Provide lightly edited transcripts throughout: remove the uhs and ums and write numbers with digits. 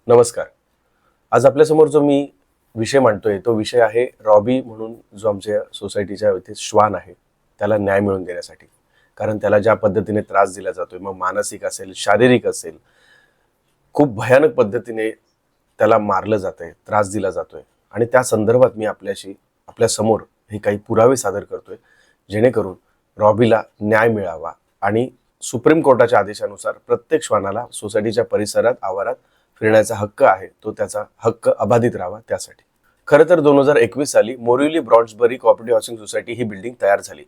नमस्कार. आज आपल्यासमोर जो मी विषय मांडतोय तो विषय आहे रॉबी म्हणून जो आमच्या सोसायटीच्या इथे श्वान आहे त्याला न्याय मिळवून देण्यासाठी. कारण त्याला ज्या पद्धतीने त्रास दिला जातोय, मग मानसिक असेल, शारीरिक असेल, खूप भयानक पद्धतीने त्याला मारलं जातंय, त्रास दिला जातोय आणि त्या संदर्भात मी आपल्या समोर हे काही पुरावे सादर करतोय जेणेकरून रॉबीला न्याय मिळावा आणि सुप्रीम कोर्टाच्या आदेशानुसार प्रत्येक श्वानाला सोसायटीच्या परिसरात आवारात फिरण्याचा हक्क आहे, तो त्याचा हक्क अबाधित राहावा त्यासाठी. खरं तर 2021 साली मोरिवली ब्रॉन्झबरी कोऑपरेटिव्ह हाऊसिंग सोसायटी ही बिल्डिंग तयार झाली.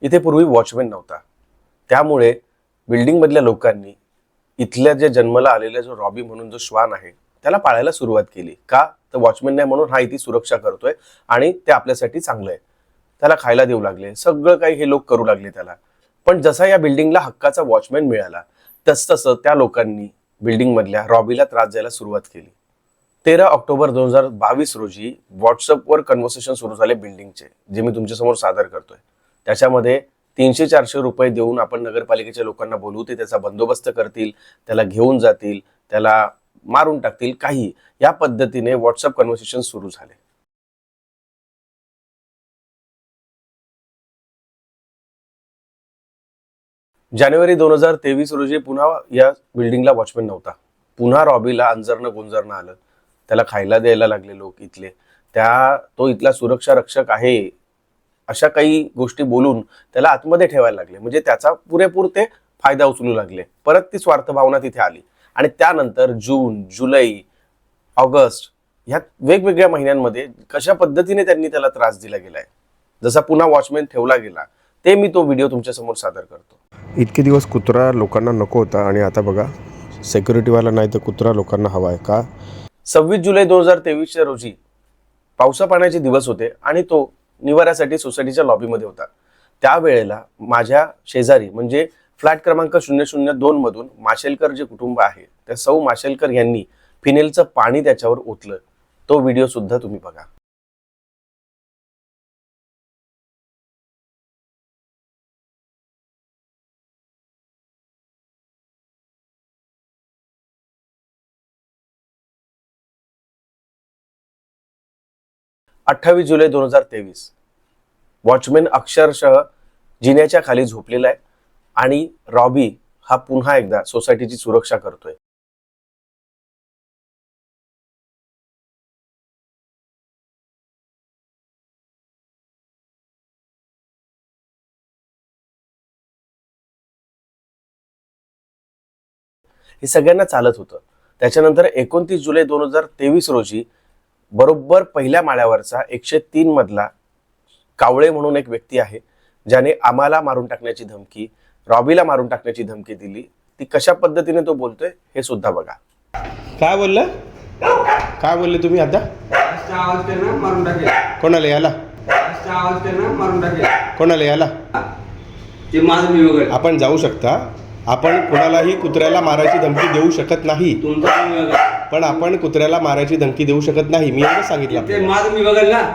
इथे पूर्वी वॉचमॅन नव्हता, त्यामुळे बिल्डिंग मधल्या लोकांनी इथल्या जे जन्माला आलेला जो रॉबी म्हणून जो श्वान आहे त्याला पाळायला सुरुवात केली. का तर वॉचमॅन नाही म्हणून हा इथे सुरक्षा करतोय आणि ते आपल्यासाठी चांगलं आहे. त्याला खायला देऊ लागले, सगळं काही हे लोक करू लागले त्याला. पण जसा या बिल्डिंगला हक्काचा वॉचमॅन मिळाला तसतसं त्या लोकांनी बिल्डिंग मधल्या रॉबीला त्रास द्यायला सुरुवात केली. 13 ऑक्टोबर 2022 रोजी व्हॉट्सअपवर कन्व्हर्सेशन सुरू झाले बिल्डिंगचे, जे मी तुमच्यासमोर सादर करतोय. त्याच्यामध्ये 300-400 रुपये देऊन आपण नगरपालिकेच्या लोकांना बोलवू, ते त्याचा बंदोबस्त करतील, त्याला घेऊन जातील, त्याला मारून टाकतील, काही या पद्धतीने व्हॉट्सअप कन्व्हर्सेशन सुरू झाले. जानेवारी 2023 रोजी पुन्हा या बिल्डिंगला वॉचमॅन नव्हता. पुन्हा रॉबीला अंजरणं गुंजरणं आलं, त्याला खायला द्यायला लागले लोक इथले. तो इथला सुरक्षा रक्षक आहे अशा काही गोष्टी बोलून त्याला आतमध्ये ठेवायला लागले. म्हणजे त्याचा पुरेपूर ते फायदा उचलू लागले. परत ती स्वार्थ भावना तिथे आली आणि त्यानंतर जून, जुलै, ऑगस्ट ह्या वेगवेगळ्या महिन्यांमध्ये कशा पद्धतीने त्यांनी त्याला त्रास दिला गेलाय, जसा पुन्हा वॉचमॅन ठेवला गेला, ते मी तो व्हिडिओ तुमच्या समोर सादर करतो. इतके दिवस कुत्रा लोकांना नको होता आणि आता बघा सिक्युरिटीवाला नाही तर कुत्रा लोकांना हवा आहे का. 26 जुलै 2023 रोजी पावसा पाण्याचे दिवस होते आणि तो निवाऱ्यासाठी सोसायटीच्या लॉबीमध्ये होता. त्यावेळेला माझ्या शेजारी म्हणजे फ्लॅट क्रमांक 002 मधून माशेलकर जे कुटुंब आहे त्या सौ माशेलकर यांनी फिनेलचं पाणी त्याच्यावर ओतलं. तो व्हिडिओ सुद्धा तुम्ही बघा. जुलै 2023 वॉचमॅन अक्षरशः जिन्याच्या खाली झोपलेला आहे आणि रॉबी हा पुन्हा एकदा सोसायटीची सुरक्षा करतोय. हे सगळ्यांना चालत होतं. त्याच्यानंतर 29 जुलै 2023 रोजी बरोबर पहिल्या माळ्यावरचा 103 मधला कावळे म्हणून एक व्यक्ती आहे, ज्याने आम्हाला मारून टाकण्याची धमकी, रॉबीला मारून टाकण्याची धमकी दिली. ती कशा पद्धतीने तो बोलतोय हे सुद्धा बघा. काय बोलले तुम्ही आता? आवाज कर ना, मारून टाकेल. कोणाला याला? आवाज कर ना, मारून टाकेल. कोणाला याला? ते माझं मी वगैरे. आपण जाऊ शकता, आपण कोणालाही कुत्र्याला मारायची धमकी देऊ शकत नाही. तुमचं मी वगैरे. पण आपण कुत्र्याला मारायची धमकी देऊ शकत नाही, मी एवढं सांगितलं. ते माझं मी बघायला ना,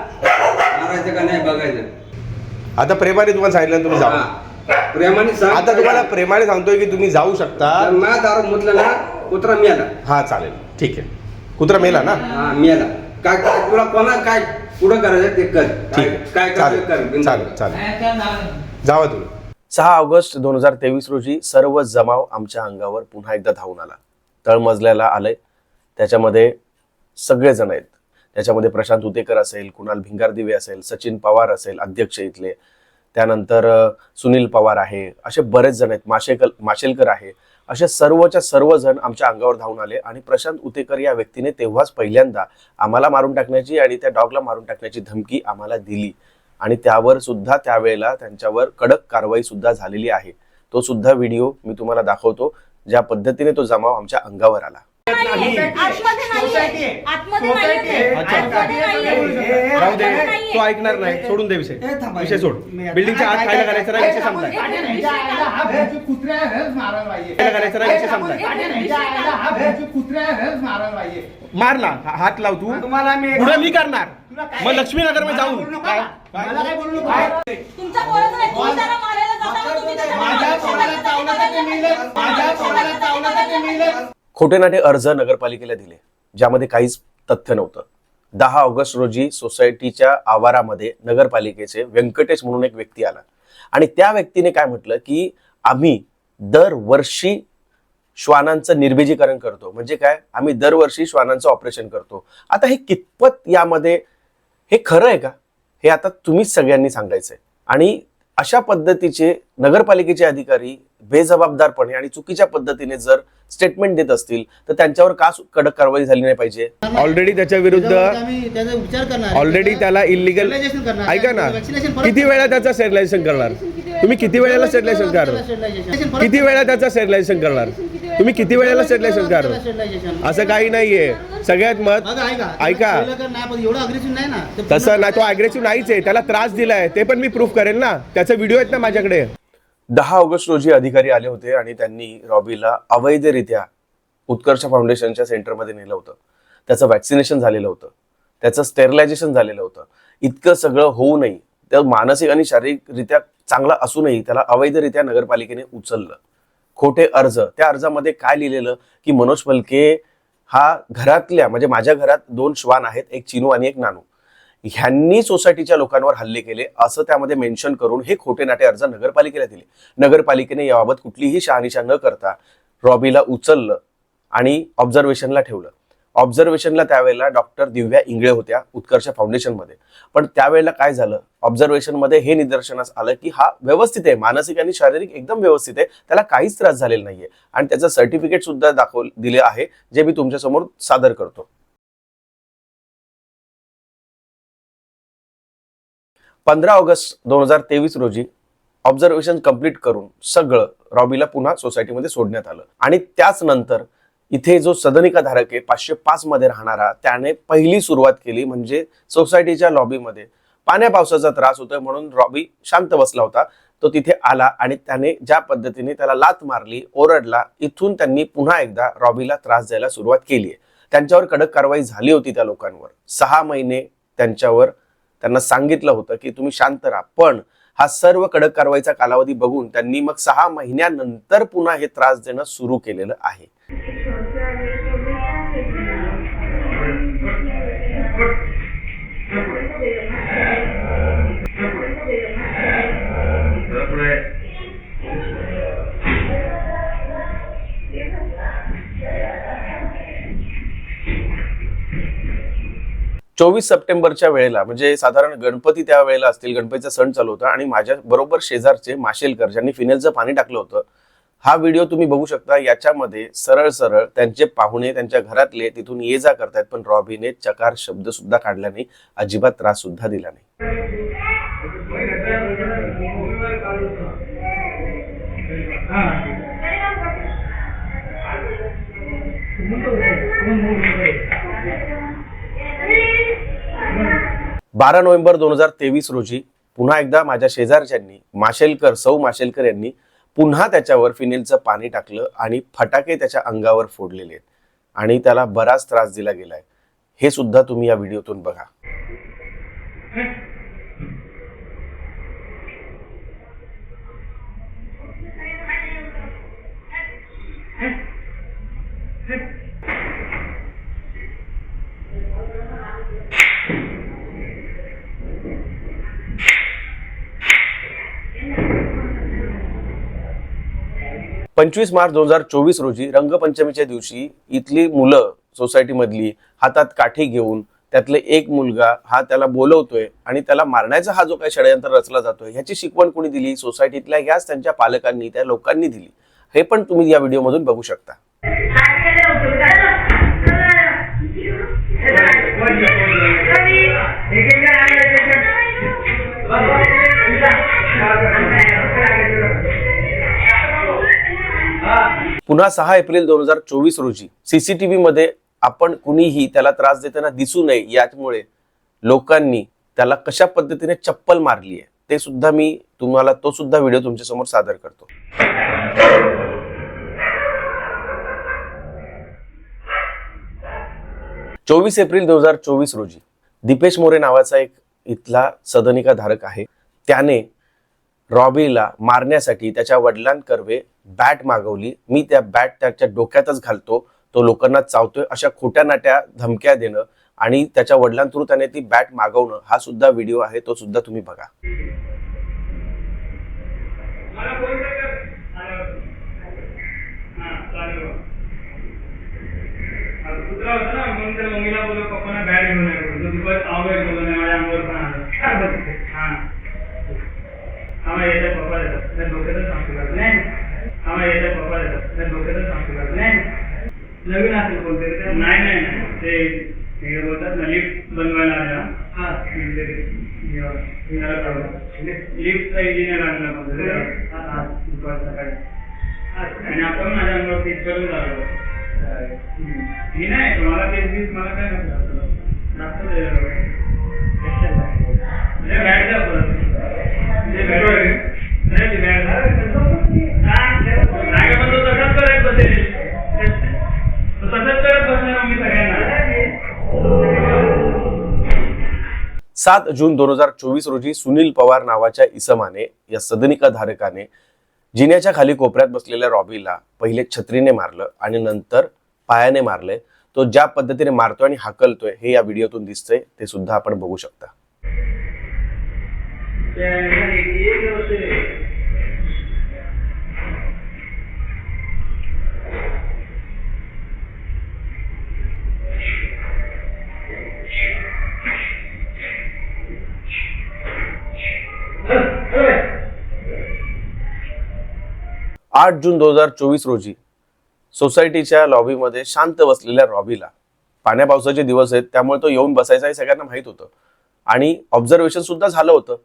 मारायचं का नाही बघायचं. आता प्रेमाने तुम्हाला सांगितलं तुम्ही जाऊ. प्रेमाने सांग. आता तुम्हाला प्रेमाने सांगतोय की तुम्ही जाऊ शकता. माझा दारू म्हटलं ना, कुत्रा मिळाला. हा चालेल, ठीक आहे. कुत्रा मेला ना? हा मिळाला. काय तुला कोणा काय पुढं करायचं ते कर. ठीक, काय चालेल कर. चालेल चालेल, जावा तुम्ही. 6 ऑगस्ट 2023 रोजी सर्व जमाव आमच्या अंगावर पुन्हा एकदा धावून आला. तळमजल्याला आलंय. त्याच्यामध्ये सगळे जण आहेत. त्याच्यामध्ये प्रशांत उतेकर असेल, कुणाल भिंगारदिवे असेल, सचिन पवार असेल अध्यक्ष इथले, त्यानंतर सुनील पवार आहे, असे बरेच जण आहेत, माशेलकर आहे. असे सर्वच्या सर्व जण आमच्या अंगावर धावून आले आणि प्रशांत उतेकर या व्यक्तीने तेव्हाच पहिल्यांदा आम्हाला मारून टाकण्याची आणि त्या डॉगला मारून टाकण्याची धमकी आम्हाला दिली आणि त्यावर सुद्धा त्यावेळेला त्यांच्यावर कडक कारवाई सुद्धा झालेली आहे. तो सुद्धा व्हिडिओ मी तुम्हाला दाखवतो, ज्या पद्धतीने तो जमाव आमच्या अंगावर आला. तो ऐकणार नाही, सोडून दे विषय सोड. बिल्डिंगच्या आत खायला घालायचा नाही, विषय संपलाय. मारला हात लाव तू, पुढे मी करणार. मग लक्ष्मीनगर मध्ये जाऊन खोटे नाटे अर्ज नगरपालिकेला दिले. ज्यामध्ये काहीच तथ्य नव्हतं. 10 ऑगस्ट रोजी सोसायटीच्या आवारामध्ये नगरपालिकेचे व्यंकटेश म्हणून एक व्यक्ती आला आणि त्या व्यक्तीने काय म्हटलं की आम्ही दरवर्षी श्वानांचं निर्बीजीकरण करतो. म्हणजे काय, आम्ही दरवर्षी श्वानांचं ऑपरेशन करतो. आता हे कितपत यामध्ये हे खरं आहे का, हे आता तुम्हीच सगळ्यांनी सांगायचंय. आणि अशा पद्धतीचे नगरपालिकेचे अधिकारी बेजबाबदारपणे आणि चुकीच्या पद्धतीने जर स्टेटमेंट देत असतील तर त्यांच्यावर का कडक कारवाई झाली नाही पाहिजे. ऑलरेडी त्याच्या विरुद्ध त्याचा विचार करणार. ऑलरेडी त्याला इलिगल, ऐका ना, किती वेळा त्याचं स्टेरिलायझेशन करणार तुम्ही? किती वेळेला स्टेरिलायझेशन करणार? किती वेळा त्याचं स्टेरिलायझेशन करणार तुम्ही? किती वेळेला स्टेरिलायझेशन करणार? असं काही नाहीये. सगळ्यात मत ऐका, एवढं अग्रेसिव्ह नाही ना. तसं नाही, तो अग्रेसिव्ह नाहीच आहे. त्याला त्रास दिलाय ते पण मी प्रूफ करेन ना. त्याचे व्हिडिओ आहेत ना माझ्याकडे. 10 ऑगस्ट रोजी अधिकारी आले होते आणि त्यांनी रॉबीला अवैधरित्या उत्कर्ष फाउंडेशनच्या सेंटरमध्ये नेलं होतं. त्याचं वॅक्सिनेशन झालेलं होतं, त्याचं स्टेरिलायझेशन झालेलं होतं. इतकं सगळं होऊनही, त्या मानसिक आणि शारीरिकरित्या चांगला असूनही त्याला अवैधरित्या नगरपालिकेने उचललं. खोटे अर्ज, त्या अर्जामध्ये काय लिहिलेलं की मनोज फलके हा घरातल्या, म्हणजे माझ्या घरात 2 श्वान आहेत, एक चिनू आणि एक नानू, ह्यांनी सोसायटीच्या लोकांवर हल्ले केले असं त्यामध्ये मेन्शन करून हे खोटे नाटे अर्ज नगरपालिकेला दिले. नगरपालिकेने याबाबत कुठलीही शहानिशा न करता रॉबीला उचललं आणि ऑब्झर्वेशनला ठेवलं. ऑब्झर्वेशनला त्यावेळेला डॉक्टर दिव्या इंगळे होत्या उत्कर्ष फाउंडेशनमध्ये. पण त्यावेळेला काय झालं, ऑब्झर्वेशनमध्ये हे निदर्शनास आलं की हा व्यवस्थित आहे, मानसिक आणि शारीरिक एकदम व्यवस्थित आहे, त्याला काहीच त्रास झालेला नाहीये. आणि त्याचं सर्टिफिकेट सुद्धा दिले आहे, जे मी तुमच्यासमोर सादर करतो. 15 ऑगस्ट 2023 रोजी ऑब्झर्वेशन कंप्लीट करून सगळं रॉबीला पुन्हा सोसायटीमध्ये सोडण्यात आलं. आणि त्याच नंतर इथे जो सदनिका धारक आहे 505 मध्ये राहणारा, त्याने पहिली सुरुवात केली. म्हणजे सोसायटीच्या लॉबीमध्ये पाण्या पावसाचा त्रास होतोय म्हणून रॉबी शांत बसला होता, तो तिथे आला आणि त्याने ज्या पद्धतीने त्याला लात मारली, ओरडला, इथून त्यांनी पुन्हा एकदा रॉबीला त्रास द्यायला सुरुवात केली आहे. त्यांच्यावर कडक कारवाई झाली होती त्या लोकांवर. 6 महिने त्यांना सांगितलं होतं की तुम्ही शांत राहा. पण हा सर्व कडक कारवाईचा कालावधी बघून त्यांनी मग 6 महिन्यानंतर पुन्हा हे त्रास देणं सुरू केलेलं आहे. चोवीस सप्टेंबरच्या वेळेला, म्हणजे साधारण गणपती त्या वेळेला असतील, गणपतीचा सण चालू होता आणि माझ्या बरोबर शेजारचे माशेलकर ज्यांनी फिनेलचं पाणी टाकलं होतं, हा व्हिडिओ तुम्ही बघू शकता. याच्यामध्ये सरळ सरळ त्यांचे पाहुणे, त्यांच्या घरातले तिथून ये जा करतायत, पण रॉबीने चकार शब्द सुद्धा काढला नाही, अजिबात त्रास सुद्धा दिला नाही. बारा नोव्हेंबर 2023 रोजी पुन्हा एकदा माझ्या शेजारच्यांनी सौ माशेलकर यांनी पुन्हा त्याच्यावर फिनेलचं पाणी टाकलं आणि फटाके त्याच्या अंगावर फोडलेले आहेत आणि त्याला बराच त्रास दिला गेलाय. हे सुद्धा तुम्ही या व्हिडिओतून बघा. पंचवीस मार्च 2024 रोजी रंगपंचमीच्या दिवशी इथली मुलं सोसायटीमधली हातात काठी घेऊन, त्यातले एक मुलगा हा त्याला बोलवतोय आणि त्याला मारण्याचा हा जो काही षडयंत्र रचला जातोय, ह्याची शिकवण कोणी दिली? सोसायटीतल्या याच त्यांच्या पालकांनी, त्या लोकांनी दिली. हे पण तुम्ही या व्हिडिओ मधून बघू शकता. पुन्हा 6 एप्रिल 2024 रोजी सीसीटीव्ही मध्ये आपण कुणीही त्याला त्रास देताना दिसू नये यामुळे लोकांनी त्याला कशा पद्धतीने चप्पल मारली आहे ते सुद्धा मी तुम्हाला तो सुद्धा व्हिडिओ तुमच्या समोर सादर करतो. चोवीस एप्रिल 2024 रोजी दीपेश मोरे नावाचा एक इथला सदनिका धारक आहे. त्याने रॉबीला मारण्यासाठी त्याच्या वडिलांकरवे बॅट मागवली. मी त्या बॅट त्याच्या डोक्यातच घालतो, तो लोकांना चावतोय अशा खोट्या नाट्या धमक्या देणं आणि त्याच्या वडिलांथ्रू त्याने ती बॅट मागवणं हा सुद्धा व्हिडिओ आहे, तो सुद्धा तुम्ही बघा. कुत्रा होता ना म्हणून त्या मम्मीला बोललो पप्पांना बॅट घेऊन नाही बोलतो दुपारी आवड बोललो नाही माझ्या अंगावर पण आलं काय बोलते आम्हाला याच्या पप्पा देतात त्या डोक्यातच सांगतो करत नाही आम्हाला याच्या पप्पा देतात त्या डोक्यातच सांगतो करत नाही नवीन असेल कोणतरी नाही नाही नाही ते बोलतात ना लिफ्ट बनवायला आल्या हा लिफ्टचा इंजिनियर आणला दुपार सकाळी आणि आपण माझ्या अंगावर फिट करून झालं मी नाही मला ते दिवस मला काय नसतं बॅट द्या परत तसंच करत बसेल तसंच करत बसणार मी सगळ्यांना. 7 जून 2024 रोजी सुनील पवार नावाच्या इसमाने, या सदनिका धारकाने, जिन्याच्या खाली कोपऱ्यात बसलेल्या रॉबीला पहिले छत्रीने मारलं आणि नंतर पायाने मारले. तो ज्या पद्धतीने मारतोय आणि हाकलतोय हे या व्हिडिओतून दिसतंय, ते सुद्धा आपण बघू शकता. आठ जून 2024 रोजी सोसायटीच्या लॉबीमध्ये शांत बसलेल्या रॉबीला, पाण्या पावसाचे दिवस आहेत त्यामुळे तो येऊन बसायचा हे सगळ्यांना माहित होतं आणि ऑब्झर्वेशन सुद्धा झालं होतं.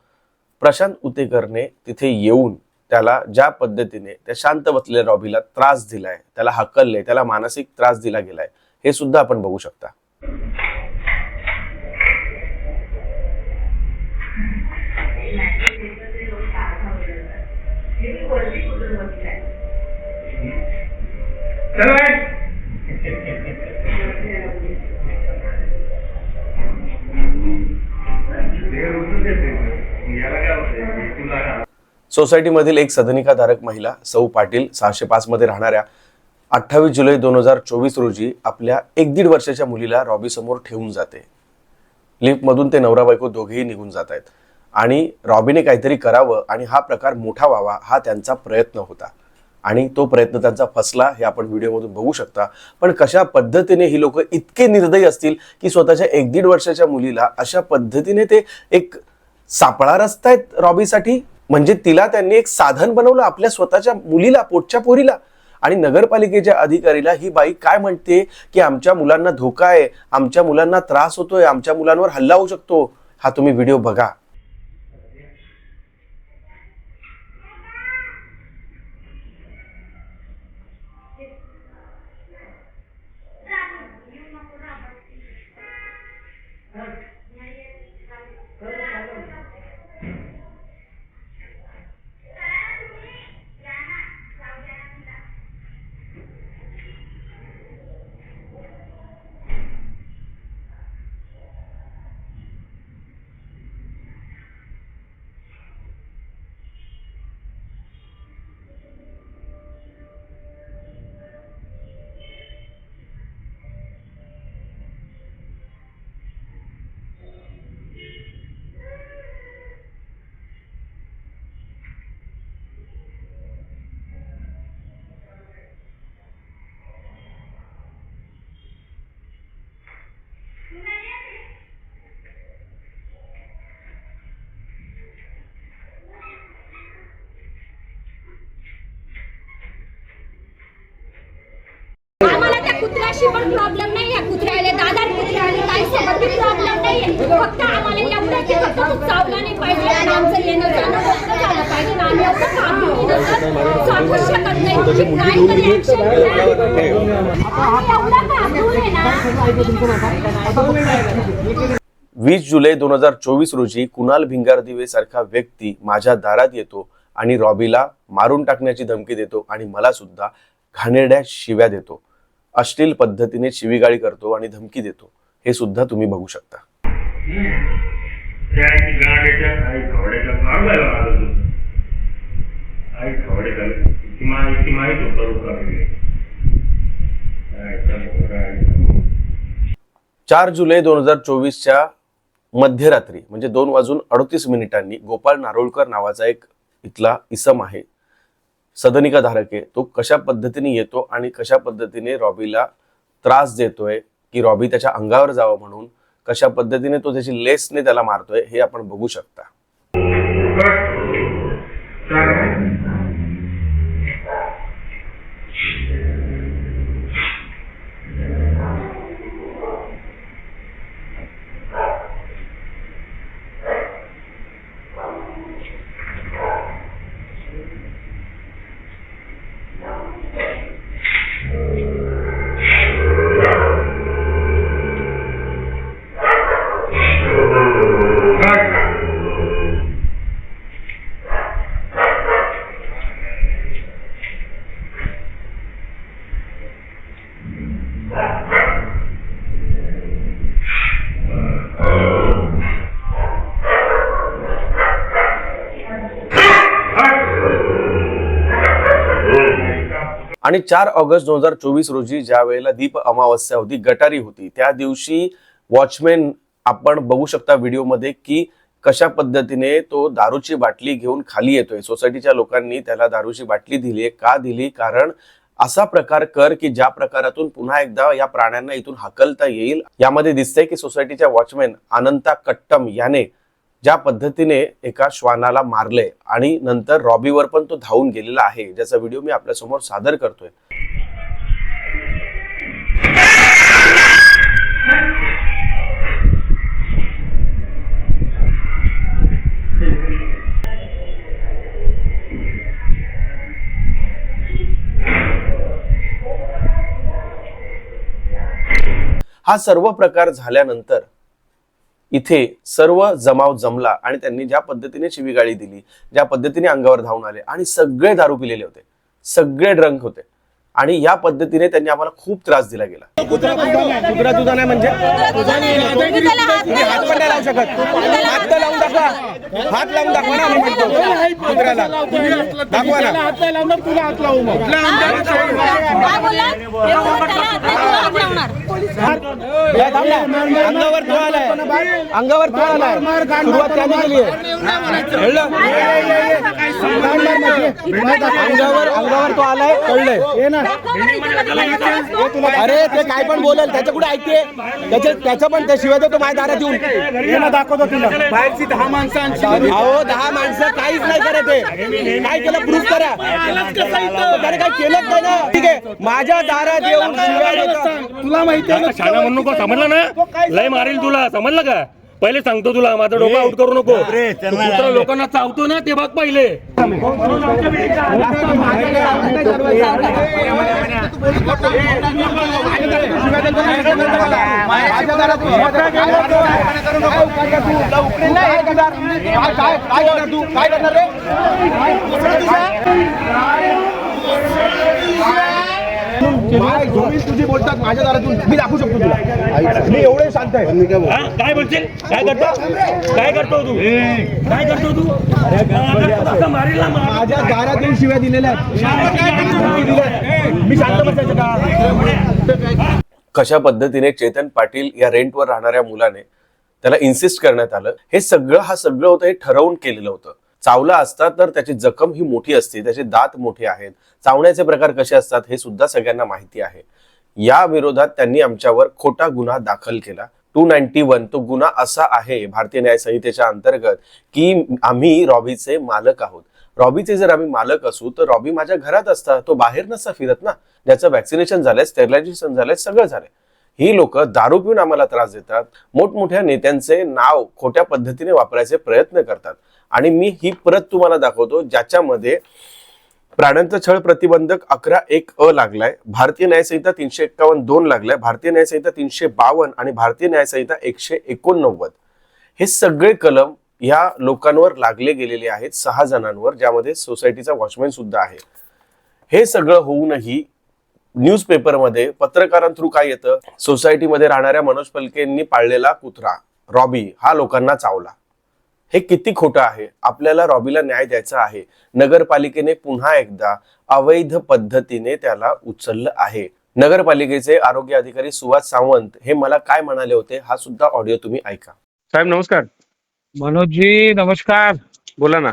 प्रशांत उतेकरने तिथे येऊन त्याला ज्या पद्धतीने त्या शांत बसलेल्या रॉबीला त्रास दिलाय, त्याला हकलले, त्याला मानसिक त्रास दिला गेलाय, हे सुद्धा आपण बघू शकता. सोसायटीमधील एक सदनिकाधारक महिला सौ पाटील 605 मध्ये राहणाऱ्या 28 जुलै 2024 रोजी आपल्या 1-1.5 वर्षाच्या मुलीला रॉबी समोर ठेवून जाते. लिफ्टमधून ते नवरा बायको दोघेही निघून जात आहेत आणि रॉबीने काहीतरी करावं आणि हा प्रकार मोठा व्हावा हा त्यांचा प्रयत्न होता आणि तो प्रयत्न त्यांचा फसला, हे आपण व्हिडिओमधून बघू शकता. पण कशा पद्धतीने ही लोक इतके निर्दयी असतील की स्वतःच्या 1-1.5 वर्षाच्या मुलीला अशा पद्धतीने ते एक सापळा रचतायत रॉबीसाठी. म्हणजे तिला त्यांनी एक साधन बनवलं आपल्या स्वतःच्या मुलीला, पोटच्या पोरीला. आणि नगरपालिकेच्या अधिकारीला ही बाई काय म्हणते की आमच्या मुलांना धोका आहे, आमच्या मुलांना त्रास होतोय, आमच्या मुलांवर हल्ला होऊ शकतो. हा तुम्ही व्हिडिओ बघा. आम्हाला त्या कुत्र्याशी पण प्रॉब्लेम नाही आहे. कुत्र्याले दादा कुत्र्याले काही सोबत प्रॉब्लेम नाही आहे. फक्त आम्हाला एवढं की फक्त तू चावला नाही पाहिजे आणि आमचं येणं जाणं बंद झालं पाहिजे. आम्ही एवढं काम केलं तर सांगू शकत नाही. तुम्ही काहीतरी ऍक्शन घ्या. एवढं घाबरून आहे ना. 20 जुलै 2024 रोजी कुणाल भिंगारदिवे सारखा व्यक्ती माझ्या दारात येतो आणि रॉबीला मारून टाकण्याची धमकी देतो आणि मला सुद्धा घाणेरड्या शिव्या देतो, अश्लील पद्धतीने शिवीगाळी करतो आणि धमकी देतो. हे सुद्धा तुम्ही बघू शकता. 4 जुलै 2024च्या मध्यरात्री म्हणजे 2:38 गोपाळ नारोळकर नावाचा एक इथला इसम आहे, सदनिका धारक आहे, तो कशा पद्धतीने येतो आणि कशा पद्धतीने रॉबीला त्रास देतोय की रॉबी त्याच्या अंगावर जावं म्हणून कशा पद्धतीने तो त्याची लेसने त्याला मारतोय हे आपण बघू शकता. आणि 4 ऑगस्ट 2024 रोजी ज्या वेळेला दीप अमावस्या होती, गटारी होती, त्या दिवशी वॉचमॅन आपण बघू शकता व्हिडिओमध्ये की कशा पद्धतीने तो दारूची बाटली घेऊन खाली येतोय. सोसायटीच्या लोकांनी त्याला दारूची बाटली दिली. का दिली? कारण असा प्रकार कर की ज्या प्रकारातून पुन्हा एकदा या प्राण्यांना इथून हकलता येईल. यामध्ये दिसतंय की सोसायटीच्या वॉचमॅन अनंता कट्टम याने ज्या पद्धतीने एका श्वानाला मारले आणि नंतर रॉबीवर पण तो धावून गेलेला आहे, ज्याचा व्हिडिओ मी आपल्या समोर सादर करतोय. हा सर्व प्रकार झाल्यानंतर इथे सर्व जमाव जमला आणि त्यांनी ज्या पद्धतीने शिवीगाळी दिली, ज्या पद्धतीने अंगावर धावून आले आणि सगळे दारू पिलेले होते, सगळे ड्रंक होते आणि या पद्धतीने त्यांनी आम्हाला खूप त्रास दिला गेला. कुत्रा तुझा नाही म्हणजे तुम्ही हात पण नाही लावू शकत. हात तर लावून दाखवा, हात लावून दाखवा ना. मी म्हणतो कुत्र्याला दाखवा ना. अंगावर तो आलाय, अंगावर तो आलाय, सुरुवात त्याने केली आहे. अंगावर तो आलाय, कळलंय. अरे ते काय पण बोलेल, त्याच्या कुठे ऐकते, त्याचं पण ते शिवाय तो माझ्या दारात येऊन दाखवतो तुला. बाहेरची 10 माणसं, अहो 10 माणसं काहीच नाही करत आहे. काय केलं प्रूफ करा. त्याने काय केलंच नाही ना. ठीक आहे, माझ्या दारात येऊन तुला माहिती आहे शाळा म्हणू नको, समजलं ना. लय मारेल तुला, समजलं का. पहिले सांगतो तुला, माझं डोकं आउट करू नको. कुत्रा लोकांना चावतो ना ते बघ पहिले. तुझी बोलतात माझ्या दारातून, मी दाखवू शकतो तुला. मी एवढे शांत आहे. काय बोलशील, काय करतो, काय करतो तू, काय करतो तू. मारेल ना. माझ्या दारात येऊन शिव्या दिलेल्या आहेत. मी शांत बसायचं का. कशा पद्धतीने चेतन पाटील या रेंटवर राहणाऱ्या मुलाने त्याला इन्सिस्ट करण्यात आलं, हे सगळं होतं, हे ठरवून केलेलं होतं. चावला असता तर त्याची जखम ही मोठी असते, त्याचे दात मोठे आहेत, चावण्याचे प्रकार कसे असतात हे सुद्धा सगळ्यांना माहिती आहे. या विरोधात त्यांनी आमच्यावर खोटा गुन्हा दाखल केला. 291 तो गुन्हा असा आहे भारतीय न्याय संहितेच्या अंतर्गत की आम्ही रॉबीचे मालक आहोत. रॉबीचे जर आम्ही मालक असू तर रॉबी माझ्या घरात असता, तो बाहेर नसता फिरत ना. ज्याचं वॅक्सिनेशन झालंय, स्टेरिलायझेशन झालंय, सगळं झालंय. ही लोक दारू पिऊन आम्हाला त्रास देतात, मोठमोठ्या नेत्यांचे नाव खोट्या पद्धतीने वापरायचे प्रयत्न करतात. आणि मी ही प्रत तुम्हाला दाखवतो ज्याच्यामध्ये प्राण्यांचा छळ प्रतिबंधक 11(1)(अ) लागलाय, भारतीय न्याय संहिता 351(2) लागलाय, भारतीय न्याय संहिता 352 आणि भारतीय न्याय संहिता 189. हे सगळे कलम या लोकांवर लागले गेलेले आहेत, 6 जणांवर, ज्यामध्ये सोसायटीचा वॉचमॅन सुद्धा आहे. हे सगळं होऊनही न्यूजपेपरमध्ये पत्रकारांथ्रू काय येतं, सोसायटीमध्ये राहणाऱ्या मनोज पलकेंनी पाळलेला कुत्रा रॉबी हा लोकांना चावला. हे किती खोटं आहे. आपल्याला रॉबीला न्याय द्यायचा आहे. नगरपालिकेने पुन्हा एकदा अवैध पद्धतीने त्याला उचललं आहे. नगरपालिकेचे आरोग्य अधिकारी सुहास सावंत हे मला काय म्हणाले होते हा सुद्धा ऑडिओ तुम्ही ऐका. साहेब नमस्कार. मनोजजी नमस्कार. बोला ना.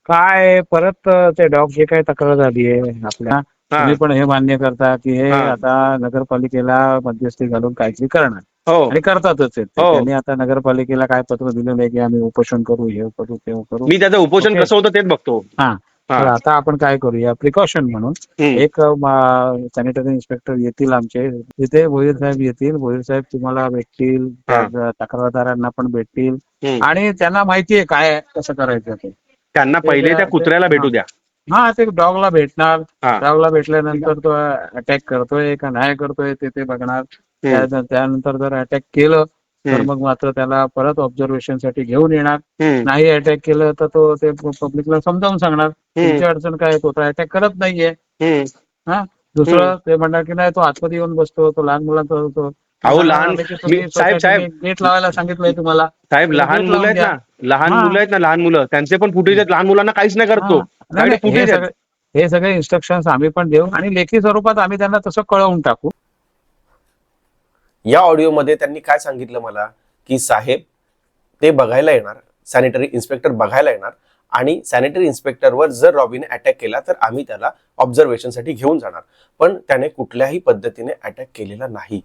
काय परत ते डॉगची काय तक्रार झाली आहे आपल्या, तुम्ही पण हे मान्य करता की हे हा. आता नगरपालिकेला मध्यस्थी घालून काहीतरी करणार हो आणि करतातच आहेत. हो. त्यांनी आता नगरपालिकेला काय पत्र दिलेलं आहे की आम्ही उपोषण करू, हे करू, ते करू. मी त्याचं उपोषण ओके. कसं होतं तेच बघतो. हा तर आता आपण काय करूया, प्रिकॉशन म्हणून एक सॅनिटरी इन्स्पेक्टर येतील आमचे तिथे, भोईर साहेब येतील. भोईर साहेब तुम्हाला भेटतील, त्या तक्रारदारांना पण भेटतील आणि त्यांना माहिती आहे काय कसं करायचं ते. त्यांना पहिले त्या कुत्र्याला भेटू द्या. हा ते डॉगला भेटणार. हा. डॉगला भेटल्यानंतर तो अटॅक करतोय का नाही करतोय ते बघणार. त्यानंतर जर अटॅक केलं तर मग मात्र त्याला परत ऑब्झर्वेशन साठी घेऊन येणार. नाही अटॅक केलं तर तो ते पब्लिकला समजावून सांगणार तुमची अडचण काय, तो तर अटॅक करत नाहीये. हा दुसरं ते म्हणणार की नाही तो आतमध्ये येऊन बसतो, तो लहान मुलांचा होतो. अहो लहान साहेब नेट लावायला सांगितलंय तुम्हाला. साहेब लहान मुलं आहेत ना, लहान मुलं त्यांचे पण फुटेज आहेत. लहान मुलांना काहीच नाही करतो. हे सगळे इन्स्ट्रक्शन आम्ही पण देऊ आणि लेखी स्वरूपात आम्ही त्यांना तसं कळवून टाकू. या ऑडिओमध्ये त्यांनी काय सांगितलं मला की साहेब ते बघायला येणार, सॅनिटरी इन्स्पेक्टर बघायला येणार आणि सॅनिटरी इन्स्पेक्टरवर जर रॉबीने अटॅक केला तर आम्ही त्याला ऑब्झर्वेशनसाठी घेऊन जाणार. पण त्याने कुठल्याही पद्धतीने अटॅक केलेला नाही.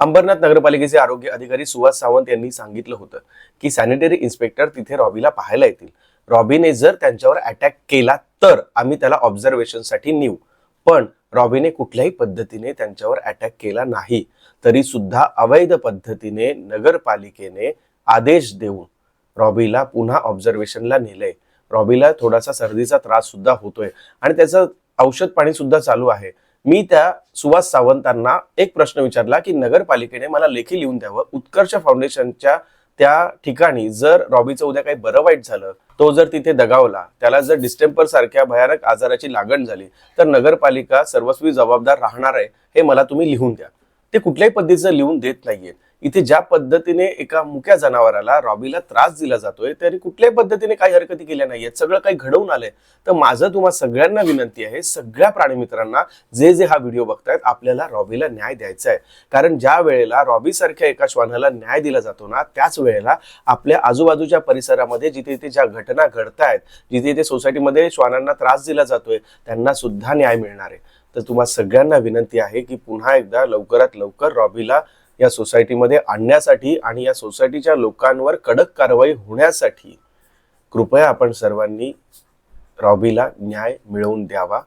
अंबरनाथ नगरपालिकेचे आरोग्य अधिकारी सुहास सावंत यांनी सांगितलं होतं की सॅनिटरी इन्स्पेक्टर तिथे रॉबीला पाहायला येतील. रॉबीने जर त्यांच्यावर अटॅक केला तर आम्ही त्याला ऑब्झर्वेशनसाठी नेऊ. पण रॉबीने कुठल्याही पद्धतीने त्यांच्यावर अटॅक केला नाही. तरी सुद्धा अवैध पद्धतीने नगरपालिकेने आदेश देऊन रॉबीला पुन्हा ऑब्झर्वेशनला नेलंय. रॉबीला थोडासा सर्दीचा त्रास सुद्धा होतोय आणि त्याचं औषध पाणी सुद्धा चालू आहे. मी त्या सुहास सावंतांना एक प्रश्न विचारला की नगरपालिकेने मला लेखी लिहून द्यावं, उत्कर्ष फाउंडेशनच्या त्या ठिकाणी जर रॉबीचं उद्या काही बरं वाईट झालं, तो जर तिथे दगावला, त्याला जर डिस्टेंपर सारख्या भयानक आजाराची लागण झाली तर नगरपालिका सर्वस्वी जबाबदार राहणार आहे हे मला तुम्ही लिहून द्या. ते कुठल्याही पद्धतीचं लिहून देत नाहीये. इथे ज्या पद्धतीने एका मुक्या जनावराला रॉबीला त्रास दिला जातोय तरी कुठल्याही पद्धतीने काही हरकती केल्या नाहीयेत. सगळं काही घडवून आलंय. तर माझं तुम्हा सगळ्यांना विनंती आहे, सगळ्या प्राणी मित्रांना जे हा व्हिडिओ बघतायत, आपल्याला रॉबीला न्याय द्यायचा आहे. कारण ज्या वेळेला रॉबी सारख्या एका श्वानाला न्याय दिला जातो ना, त्याच वेळेला आपल्या आजूबाजूच्या परिसरामध्ये जिथे इथे ज्या घटना घडतायत, जिथे इथे सोसायटीमध्ये श्वानांना त्रास दिला जातोय, त्यांना सुद्धा न्याय मिळणार आहे. तर तुम्हा सगळ्यांना विनंती आहे की पुन्हा एकदा लवकरात लवकर रॉबीला या सोसायटीमध्ये आणण्यासाठी आणि या सोसायटीच्या लोकांवर कडक कारवाई होण्यासाठी कृपया आपण सर्वांनी रॉबीला न्याय मिळवून द्यावा.